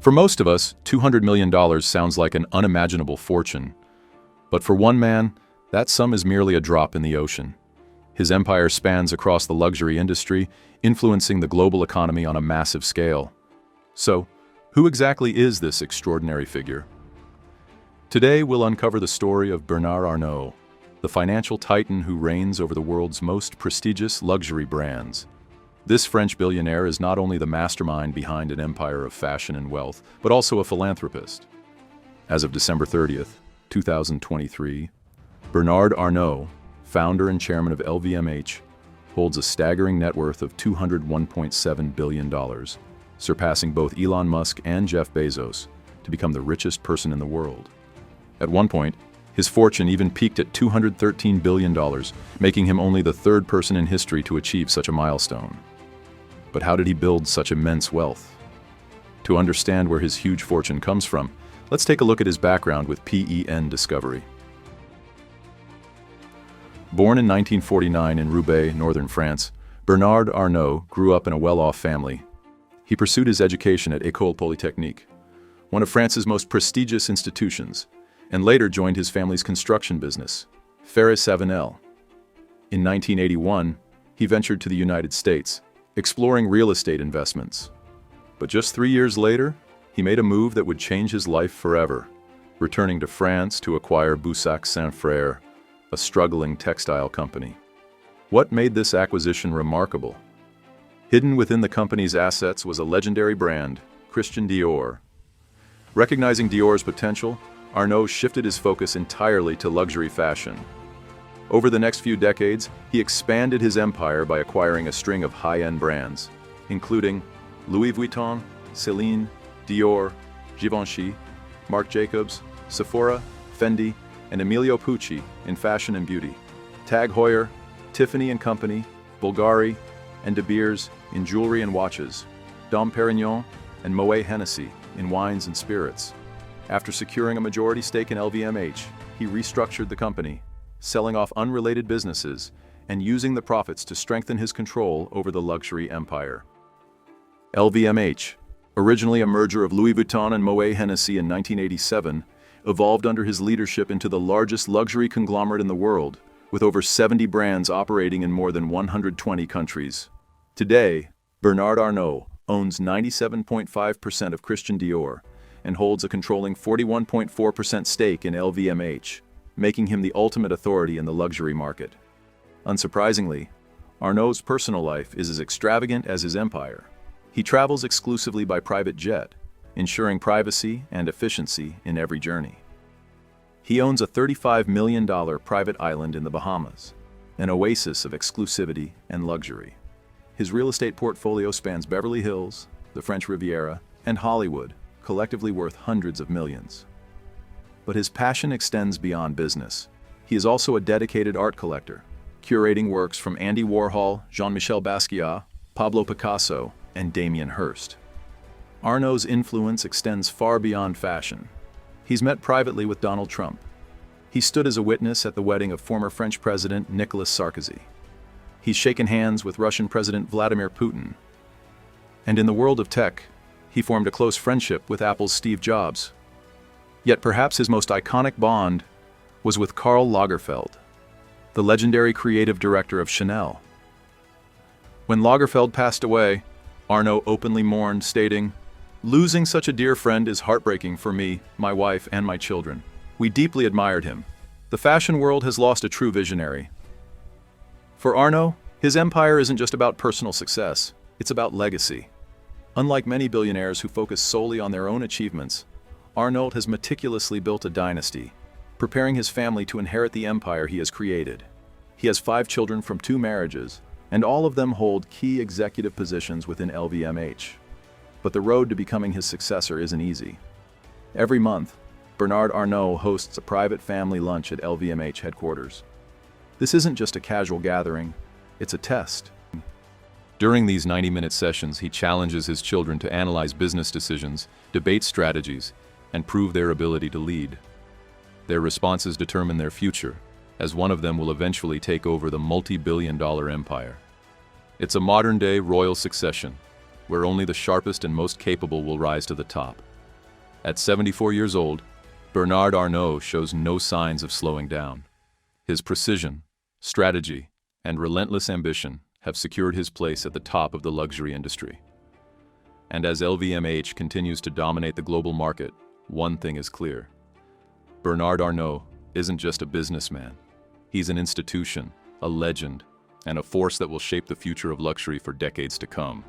For most of us, $200 million sounds like an unimaginable fortune. But for one man, that sum is merely a drop in the ocean. His empire spans across the luxury industry, influencing the global economy on a massive scale. So, who exactly is this extraordinary figure? Today, we'll uncover the story of Bernard Arnault, the financial titan who reigns over the world's most prestigious luxury brands. This French billionaire is not only the mastermind behind an empire of fashion and wealth, but also a philanthropist. As of December 30th, 2023, Bernard Arnault, founder and chairman of LVMH, holds a staggering net worth of $201.7 billion, surpassing both Elon Musk and Jeff Bezos to become the richest person in the world. At one point, his fortune even peaked at $213 billion, making him only the third person in history to achieve such a milestone. But how did he build such immense wealth? To understand where his huge fortune comes from, let's take a look at his background with PEN Discovery. Born in 1949 in Roubaix, northern France, Bernard Arnault grew up in a well-off family. He pursued his education at École Polytechnique, one of France's most prestigious institutions, and later joined his family's construction business, Ferris Savenel. In 1981, he ventured to the United States, exploring real estate investments. But just 3 years later, he made a move that would change his life forever, returning to France to acquire Boussac Saint-Frère, a struggling textile company. What made this acquisition remarkable? Hidden within the company's assets was a legendary brand, Christian Dior. Recognizing Dior's potential, Arnault shifted his focus entirely to luxury fashion. Over the next few decades, he expanded his empire by acquiring a string of high-end brands, including Louis Vuitton, Celine, Dior, Givenchy, Marc Jacobs, Sephora, Fendi, and Emilio Pucci in fashion and beauty, Tag Heuer, Tiffany & Company, Bulgari, and De Beers in jewelry and watches, Dom Perignon and Moet Hennessy in wines and spirits. After securing a majority stake in LVMH, he restructured the company, selling off unrelated businesses and using the profits to strengthen his control over the luxury empire. LVMH, originally a merger of Louis Vuitton and Moet Hennessy in 1987, evolved under his leadership into the largest luxury conglomerate in the world, with over 70 brands operating in more than 120 countries. Today, Bernard Arnault owns 97.5% of Christian Dior and holds a controlling 41.4% stake in LVMH, making him the ultimate authority in the luxury market. Unsurprisingly, Arnault's personal life is as extravagant as his empire. He travels exclusively by private jet, ensuring privacy and efficiency in every journey. He owns a $35 million private island in the Bahamas, an oasis of exclusivity and luxury. His real estate portfolio spans Beverly Hills, the French Riviera, and Hollywood, collectively worth hundreds of millions. But his passion extends beyond business. He is also a dedicated art collector, curating works from Andy Warhol, Jean-Michel Basquiat, Pablo Picasso, and Damien Hirst. Arnault's influence extends far beyond fashion. He's met privately with Donald Trump. He stood as a witness at the wedding of former French President Nicolas Sarkozy. He's shaken hands with Russian President Vladimir Putin. And in the world of tech, he formed a close friendship with Apple's Steve Jobs. Yet perhaps his most iconic bond was with Karl Lagerfeld, the legendary creative director of Chanel. When Lagerfeld passed away, Arnault openly mourned, stating, "Losing such a dear friend is heartbreaking for me, my wife, and my children. We deeply admired him. The fashion world has lost a true visionary." For Arnault, his empire isn't just about personal success, it's about legacy. Unlike many billionaires who focus solely on their own achievements, Arnault has meticulously built a dynasty, preparing his family to inherit the empire he has created. He has 5 children from 2 marriages, and all of them hold key executive positions within LVMH. But the road to becoming his successor isn't easy. Every month, Bernard Arnault hosts a private family lunch at LVMH headquarters. This isn't just a casual gathering, it's a test. During these 90-minute sessions, he challenges his children to analyze business decisions, debate strategies, and prove their ability to lead. Their responses determine their future, as one of them will eventually take over the multi-billion-dollar empire. It's a modern-day royal succession, where only the sharpest and most capable will rise to the top. At 74 years old, Bernard Arnault shows no signs of slowing down. His precision, strategy, and relentless ambition have secured his place at the top of the luxury industry. And as LVMH continues to dominate the global market, one thing is clear. Bernard Arnault isn't just a businessman. He's an institution, a legend, and a force that will shape the future of luxury for decades to come.